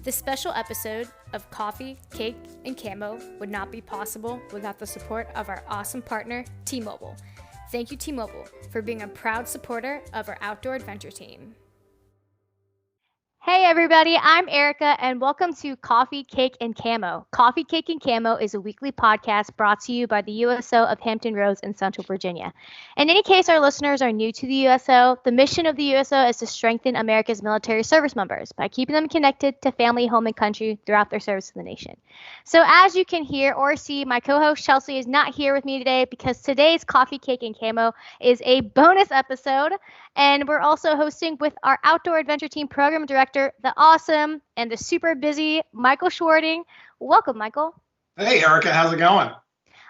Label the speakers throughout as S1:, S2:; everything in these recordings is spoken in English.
S1: This special episode of Coffee, Cake, and Camo would not be possible without the support of our awesome partner, T-Mobile. Thank you, T-Mobile, for being a proud supporter of our outdoor adventure team.
S2: Hey everybody, I'm Erica and welcome to Coffee, Cake, and Camo. Coffee, Cake, and Camo is a weekly podcast brought to you by the USO of Hampton Roads in Central Virginia. In any case our listeners are new to the USO, the mission of the USO is to strengthen America's military service members by keeping them connected to family, home, and country throughout their service to the nation. So as you can hear or see, my co-host Chelsea is not here with me today because today's Coffee, Cake, and Camo is a bonus episode. And we're also hosting with our Outdoor Adventure Team Program Director, the awesome and the super busy Michael Schwarting. Welcome, Michael.
S3: Hey, Erica. How's it going?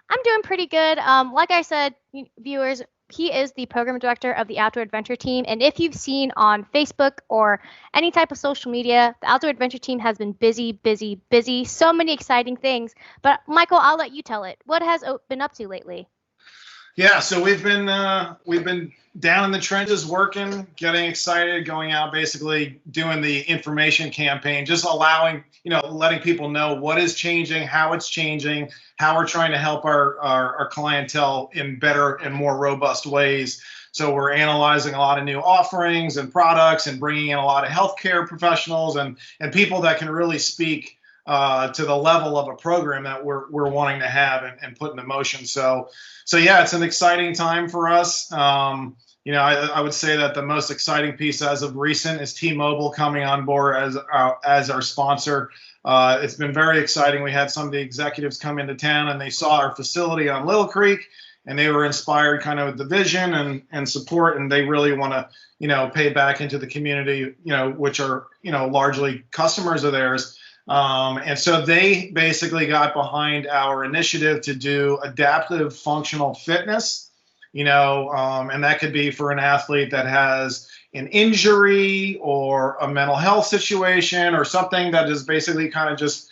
S2: I'm doing pretty good. Like I said, viewers, he is the Program Director of the Outdoor Adventure Team. And if you've seen on Facebook or any type of social media, the Outdoor Adventure Team has been busy. So many exciting things. But, Michael, I'll let you tell it. What has OAT been up to lately?
S3: Yeah, so we've been down in the trenches working, getting excited, going out, basically doing the information campaign, just allowing, letting people know what is changing, how it's changing, how we're trying to help our clientele in better and more robust ways. So we're analyzing a lot of new offerings and products and bringing in a lot of healthcare professionals and people that can really speak to the level of a program that we're wanting to have and put into motion. So yeah, it's an exciting time for us. I would say that the most exciting piece as of recent is T-Mobile coming on board as our sponsor. It's been very exciting. We had some of the executives come into town and they saw our facility on Little Creek and they were inspired kind of with the vision and support, and they really want to, pay back into the community, which are, largely customers of theirs. And so they basically got behind our initiative to do adaptive functional fitness, and that could be for an athlete that has an injury or a mental health situation or something that is basically kind of just,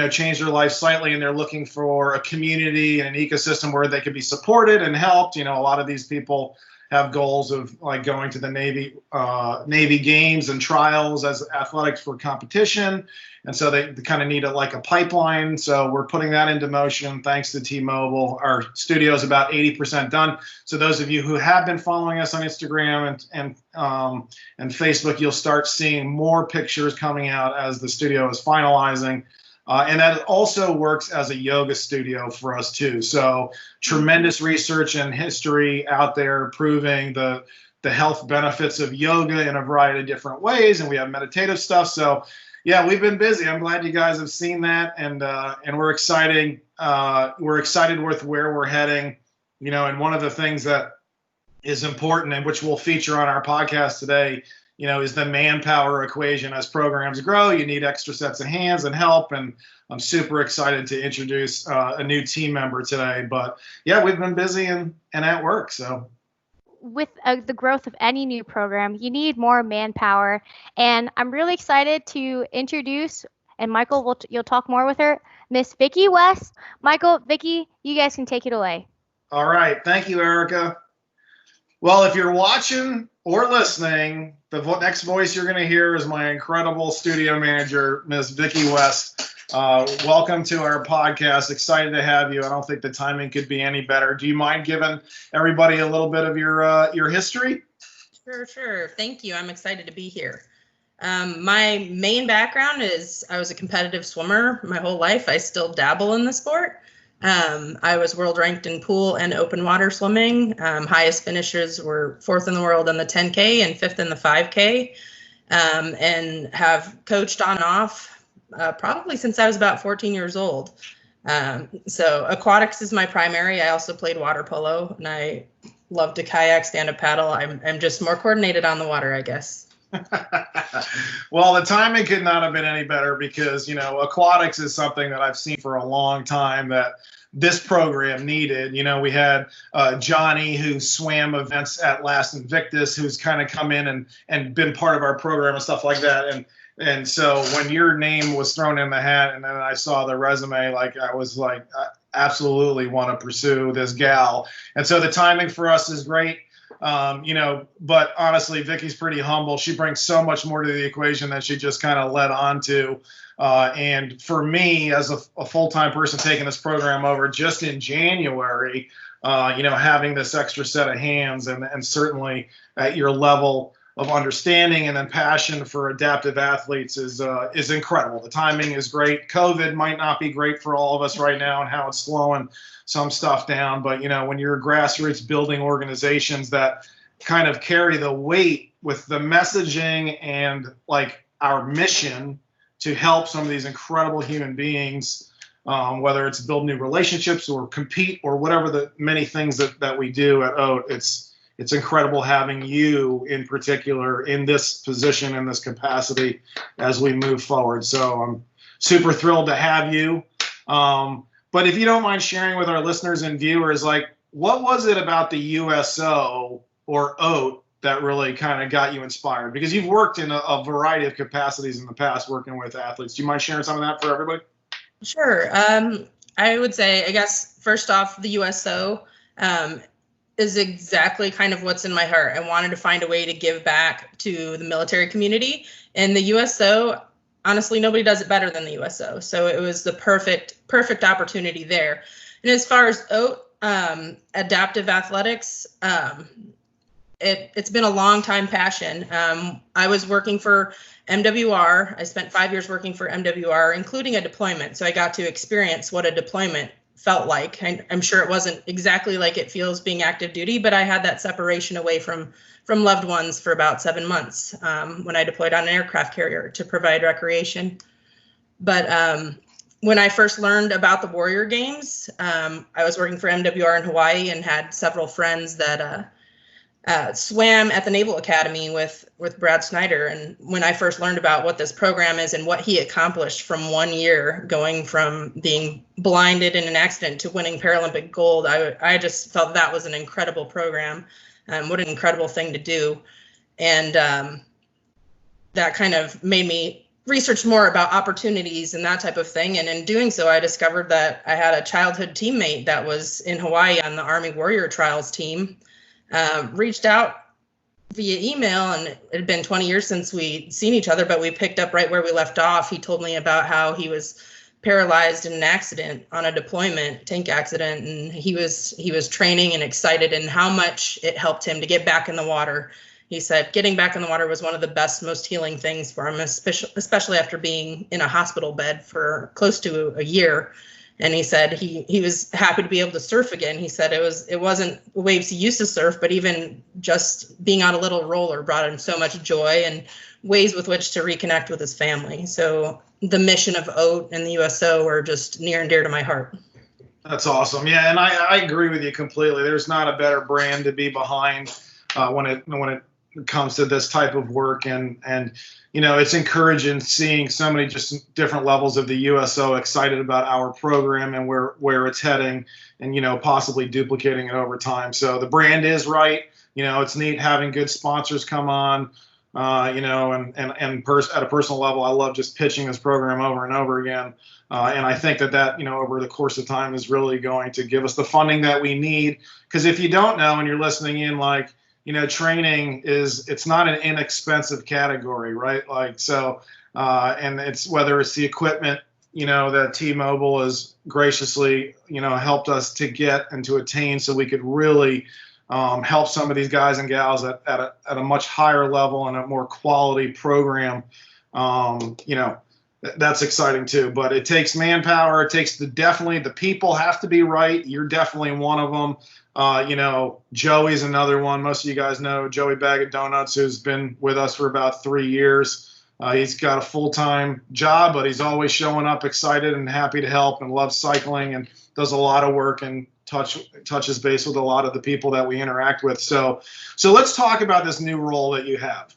S3: changed their life slightly, and they're looking for a community and an ecosystem where they could be supported and helped. A lot of these people have goals of like going to the Navy games and trials as athletics for competition. And so they kind of need a pipeline. So we're putting that into motion thanks to T-Mobile. Our studio is about 80% done. So those of you who have been following us on Instagram and Facebook, you'll start seeing more pictures coming out as the studio is finalizing. And that also works as a yoga studio for us too. So tremendous research and history out there proving the health benefits of yoga in a variety of different ways. And we have meditative stuff. So yeah, we've been busy. I'm glad you guys have seen that. And we're excited. We're excited with where we're heading, and one of the things that is important and which we'll feature on our podcast today, is the manpower equation. As programs grow, you need extra sets of hands and help. And I'm super excited to introduce a new team member today. But yeah, we've been busy and at work. So
S2: with the growth of any new program, you need more manpower. And I'm really excited to introduce, and Michael, you'll talk more with her, Miss Vicky West. Michael, Vicky, you guys can take it away.
S3: All right. Thank you, Erica. Well, if you're watching or listening, the next voice you're going to hear is my incredible studio manager, Miss Vicky West. Welcome to our podcast. Excited to have you. I don't think the timing could be any better. Do you mind giving everybody a little bit of your history?
S4: Sure. Thank you. I'm excited to be here. My main background is I was a competitive swimmer my whole life. I still dabble in the sport. I was world ranked in pool and open water swimming. Highest finishes were 4th in the world in the 10K and 5th in the 5K, and have coached on and off probably since I was about 14 years old. So aquatics is my primary. I also played water polo, and I love to kayak, stand-up paddle. I'm just more coordinated on the water, I guess.
S3: Well, the timing could not have been any better because, aquatics is something that I've seen for a long time that this program needed. We had Johnny, who swam events at Last Invictus, who's kind of come in and been part of our program and stuff like that. And so when your name was thrown in the hat and then I saw the resume, I was I absolutely want to pursue this gal. And so the timing for us is great. But honestly, Vicky's pretty humble. She brings so much more to the equation that she just kind of led on to. And for me, as a full-time person taking this program over just in January, having this extra set of hands and certainly at your level of understanding and then passion for adaptive athletes is incredible. The timing is great. COVID might not be great for all of us right now and how it's slowing some stuff down. But, when you're grassroots building organizations that kind of carry the weight with the messaging and like our mission to help some of these incredible human beings, whether it's build new relationships or compete or whatever the many things that we do at OAT, it's incredible having you in particular in this position, in this capacity as we move forward. So I'm super thrilled to have you. But if you don't mind sharing with our listeners and viewers, like, what was it about the USO or OAT that really kind of got you inspired? Because you've worked in a variety of capacities in the past working with athletes. Do you mind sharing some of that for everybody?
S4: Sure. I would say, I guess, first off, the USO is exactly kind of what's in my heart. I wanted to find a way to give back to the military community. And the USO, honestly, nobody does it better than the USO. So it was the perfect opportunity there. And as far as OAT, adaptive athletics, it's been a long time passion. I was working for MWR. I spent 5 years working for MWR, including a deployment. So I got to experience what a deployment felt like. I'm sure it wasn't exactly like it feels being active duty, but I had that separation away from loved ones for about 7 months when I deployed on an aircraft carrier to provide recreation. But when I first learned about the Warrior Games, I was working for MWR in Hawaii and had several friends that swam at the Naval Academy with Brad Snyder. And when I first learned about what this program is and what he accomplished from 1 year, going from being blinded in an accident to winning Paralympic gold, I just felt that was an incredible program. What an incredible thing to do. And that kind of made me research more about opportunities and that type of thing. And in doing so, I discovered that I had a childhood teammate that was in Hawaii on the Army Warrior Trials team. Reached out via email, and it had been 20 years since we'd seen each other, but we picked up right where we left off. He told me about how he was paralyzed in an accident on a deployment, tank accident, and he was training and excited and how much it helped him to get back in the water. He said getting back in the water was one of the best, most healing things for him, especially after being in a hospital bed for close to a year. And he said he was happy to be able to surf again. He said it wasn't the waves he used to surf, but even just being on a little roller brought him so much joy and ways with which to reconnect with his family. So the mission of OAT and the USO are just near and dear to my heart.
S3: That's awesome. Yeah, and I agree with you completely. There's not a better brand to be behind when it comes to this type of work, and it's encouraging seeing so many just different levels of the USO excited about our program and where it's heading, and possibly duplicating it over time. So the brand is right. It's neat having good sponsors come on. At a personal level, I love just pitching this program over and over again. And I think that over the course of time is really going to give us the funding that we need. Because if you don't know and you're listening in, training it's not an inexpensive category, right? And it's whether it's the equipment, that T-Mobile has graciously, helped us to get and to attain so we could really help some of these guys and gals at a much higher level and a more quality program. That's exciting too, but it takes manpower. It takes definitely the people have to be right. You're definitely one of them. Joey's another one. Most of you guys know Joey Bag of Donuts, who's been with us for about 3 years. He's got a full-time job, but he's always showing up excited and happy to help and loves cycling and does a lot of work and touches base with a lot of the people that we interact with. So let's talk about this new role that you have.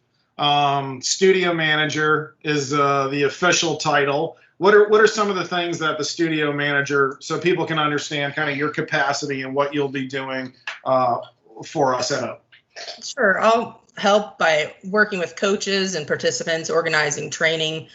S3: Studio manager is the official title. What are some of the things that the studio manager, so people can understand kind of your capacity and what you'll be doing for us at OAT? Sure.
S4: I'll help by working with coaches and participants, organizing training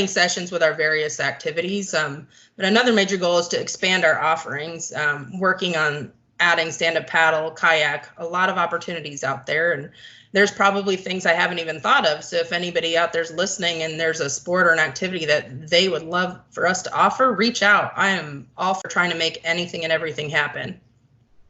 S4: sessions with our various activities. But another major goal is to expand our offerings, working on adding stand-up paddle, kayak, a lot of opportunities out there. And there's probably things I haven't even thought of. So if anybody out there's listening and there's a sport or an activity that they would love for us to offer, reach out. I am all for trying to make anything and everything happen.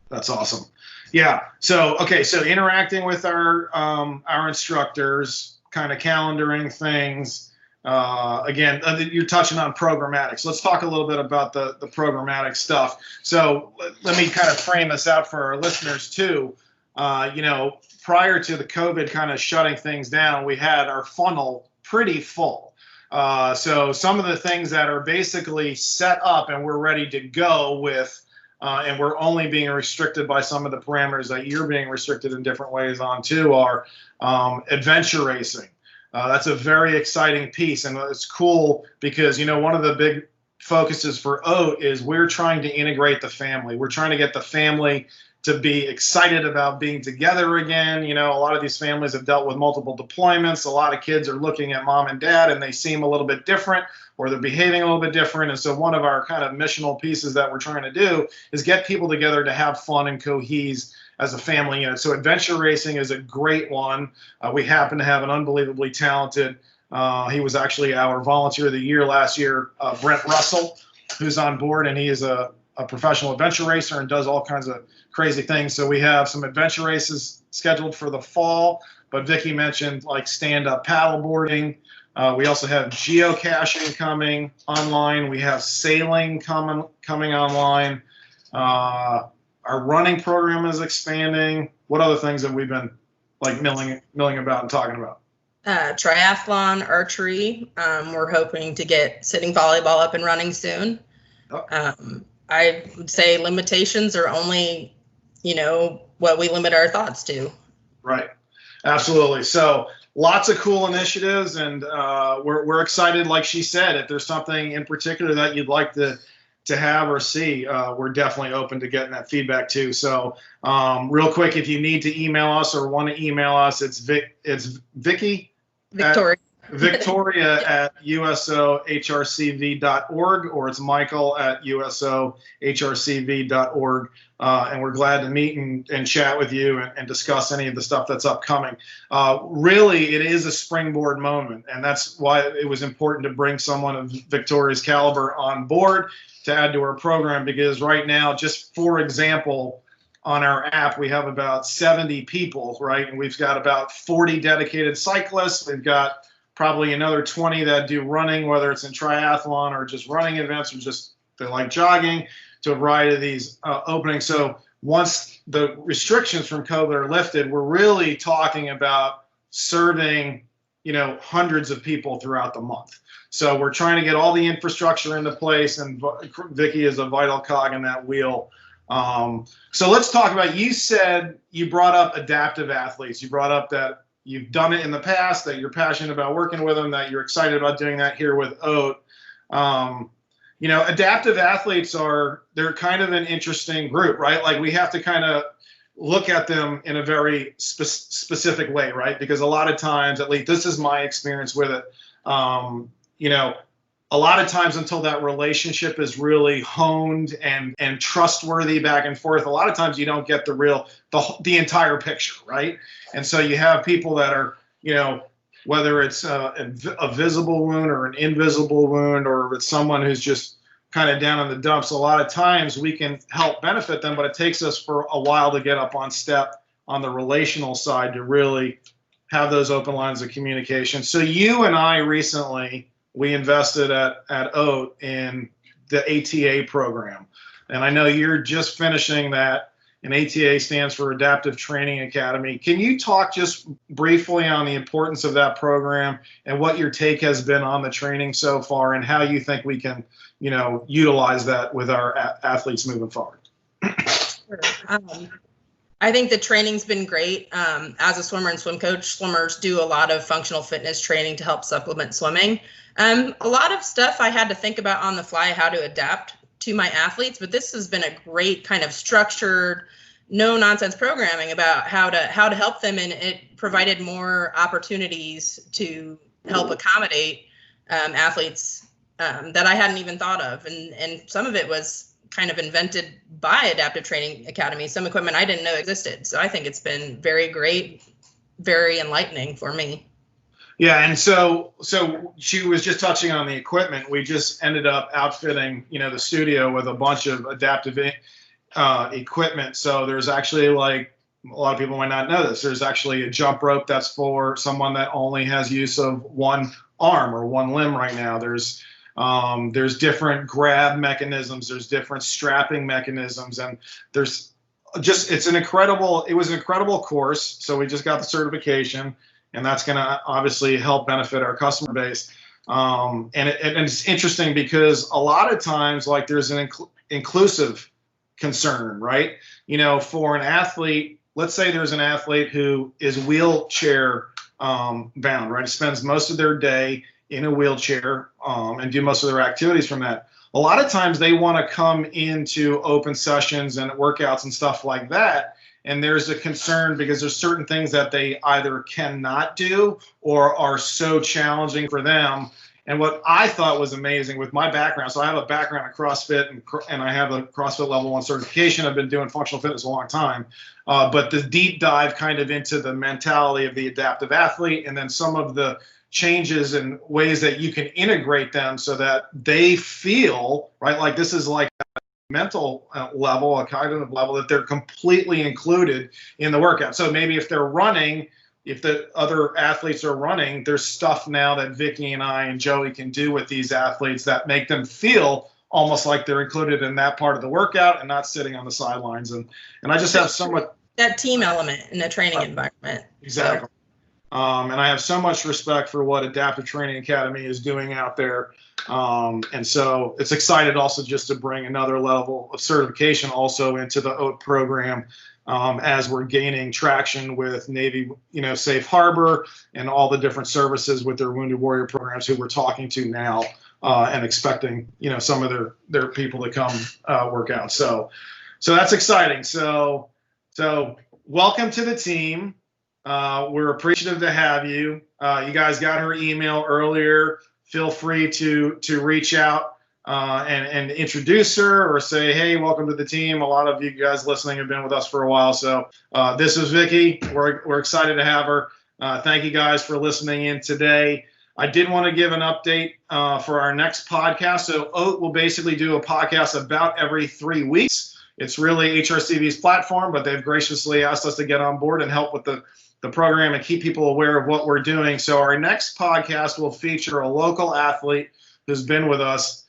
S3: That's awesome. Yeah. So, okay. So interacting with our instructors, kind of calendaring things. Again, you're touching on programmatic. So let's talk a little bit about the programmatic stuff. So let me kind of frame this out for our listeners too. Prior to the COVID kind of shutting things down, we had our funnel pretty full. So some of the things that are basically set up and we're ready to go with, and we're only being restricted by some of the parameters that you're being restricted in different ways on too, are adventure racing. That's a very exciting piece, and it's cool because, one of the big focuses for OAT is we're trying to integrate the family. We're trying to get the family to be excited about being together again. A lot of these families have dealt with multiple deployments. A lot of kids are looking at mom and dad and they seem a little bit different, or they're behaving a little bit different. And so one of our kind of missional pieces that we're trying to do is get people together to have fun and cohese as a family unit. So adventure racing is a great one. We happen to have an unbelievably talented, he was actually our volunteer of the year last year, Brent Russell, who's on board, and he is a professional adventure racer and does all kinds of crazy things. So we have some adventure races scheduled for the fall, but Vicky mentioned like stand-up paddle boarding. We also have geocaching coming online. We have sailing coming online. Our running program is expanding. What other things have we been like milling about and talking about?
S4: Triathlon, archery. We're hoping to get sitting volleyball up and running soon. Oh. I would say limitations are only, what we limit our thoughts to.
S3: Right. Absolutely. So lots of cool initiatives, and we're excited. Like she said, if there's something in particular that you'd like to have or see, we're definitely open to getting that feedback too. So real quick, if you need to email us or want to email us, it's Vicky. Victoria at usohrcv.org, or it's Michael at usohrcv.org. And we're glad to meet and chat with you and discuss any of the stuff that's upcoming. Really, it is a springboard moment, and that's why it was important to bring someone of Victoria's caliber on board to add to our program, because right now, just for example, on our app, we have about 70 people, right? And we've got about 40 dedicated cyclists. We've got probably another 20 that do running, whether it's in triathlon or just running events or just they like jogging, to a variety of these openings. So once the restrictions from COVID are lifted, we're really talking about serving, hundreds of people throughout the month. So we're trying to get all the infrastructure into place, and Vicky is a vital cog in that wheel. So let's talk about, you said you brought up adaptive athletes. You brought up that you've done it in the past, that you're passionate about working with them, that you're excited about doing that here with OAT. Adaptive athletes they're kind of an interesting group, right? Like we have to kind of look at them in a very specific way, right? Because a lot of times, at least this is my experience with it, a lot of times until that relationship is really honed and trustworthy back and forth, a lot of times you don't get the entire picture, right? And so you have people that are, whether it's a visible wound or an invisible wound, or it's someone who's just kind of down in the dumps, a lot of times we can help benefit them, but it takes us for a while to get up on step on the relational side to really have those open lines of communication. So you and I recently, we invested at OAT in the ATA program. And I know you're just finishing that, and ATA stands for Adaptive Training Academy. Can you talk just briefly on the importance of that program and what your take has been on the training so far, and how you think we can, utilize that with our athletes moving forward?
S4: Sure. I think the training's been great. As a swimmer and swim coach, swimmers do a lot of functional fitness training to help supplement swimming. A lot of stuff I had to think about on the fly, how to adapt to my athletes, but this has been a great kind of structured, no nonsense programming about how to help them, and it provided more opportunities to help accommodate athletes that I hadn't even thought of, and some of it was kind of invented by Adaptive Training Academy, some equipment I didn't know existed. So I think it's been very great, very enlightening for me.
S3: Yeah, and so she was just touching on the equipment. We just ended up outfitting, the studio with a bunch of adaptive equipment. So there's actually, like, a lot of people might not know this, there's actually a jump rope that's for someone that only has use of one arm or one limb right now. There's different grab mechanisms, there's different strapping mechanisms, and it was an incredible course. So we just got the certification, and that's going to obviously help benefit our customer base. And it's interesting because a lot of times, like, there's an inclusive concern, right? For an athlete, let's say there's an athlete who is wheelchair bound, right? Spends most of their day in a wheelchair and do most of their activities from that. A lot of times they want to come into open sessions and workouts and stuff like that. And there's a concern because there's certain things that they either cannot do or are so challenging for them. And what I thought was amazing with my background, so I have a background in CrossFit and I have a CrossFit Level 1 certification. I've been doing functional fitness a long time. But the deep dive kind of into the mentality of the adaptive athlete, and then some of the changes and ways that you can integrate them so that they feel, right, like this is like a mental level, a cognitive level, that they're completely included in the workout. So maybe if they're running, if the other athletes are running, there's stuff now that Vicky and I and Joey can do with these athletes that make them feel almost like they're included in that part of the workout and not sitting on the sidelines. And I just have so much
S4: that team element in a training environment.
S3: Exactly. And I have so much respect for what Adaptive Training Academy is doing out there. And so it's excited also just to bring another level of certification also into the OAT program as we're gaining traction with Navy, Safe Harbor and all the different services with their Wounded Warrior programs who we're talking to now and expecting, some of their people to come work out. So that's exciting. So welcome to the team. We're appreciative to have you. You guys got her email earlier. Feel free to reach out and introduce her or say, hey, welcome to the team. A lot of you guys listening have been with us for a while. So this is Vicky. We're excited to have her. Thank you guys for listening in today. I did want to give an update for our next podcast. So OAT will basically do a podcast about every 3 weeks. It's really HRCV's platform, but they've graciously asked us to get on board and help with the program and keep people aware of what we're doing. So our next podcast will feature a local athlete who's been with us.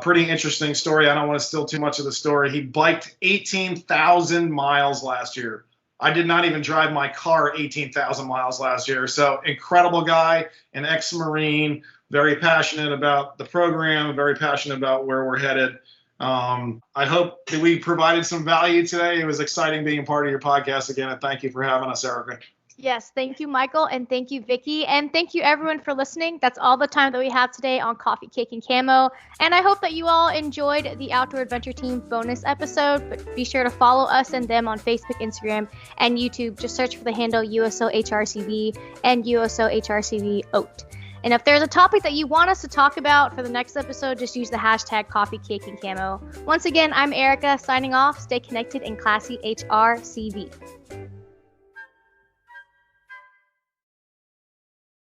S3: Pretty interesting story. I don't want to steal too much of the story. He biked 18,000 miles last year. I did not even drive my car 18,000 miles last year. So incredible guy, an ex-Marine, very passionate about the program, very passionate about where we're headed. I hope that we provided some value today. It was exciting being part of your podcast again, and thank you for having us, Erica.
S2: Yes, thank you, Michael, and thank you, Vicky, and thank you, everyone, for listening. That's all the time that we have today on Coffee, Cake, and Camo, and I hope that you all enjoyed the Outdoor Adventure Team bonus episode, but be sure to follow us and them on Facebook, Instagram, and YouTube. Just search for the handle USOHRCV and USOHRCV OAT. And if there's a topic that you want us to talk about for the next episode, just use the hashtag Coffee, Cake, and Camo. Once again, I'm Erica, signing off. Stay connected and classy, HRCV.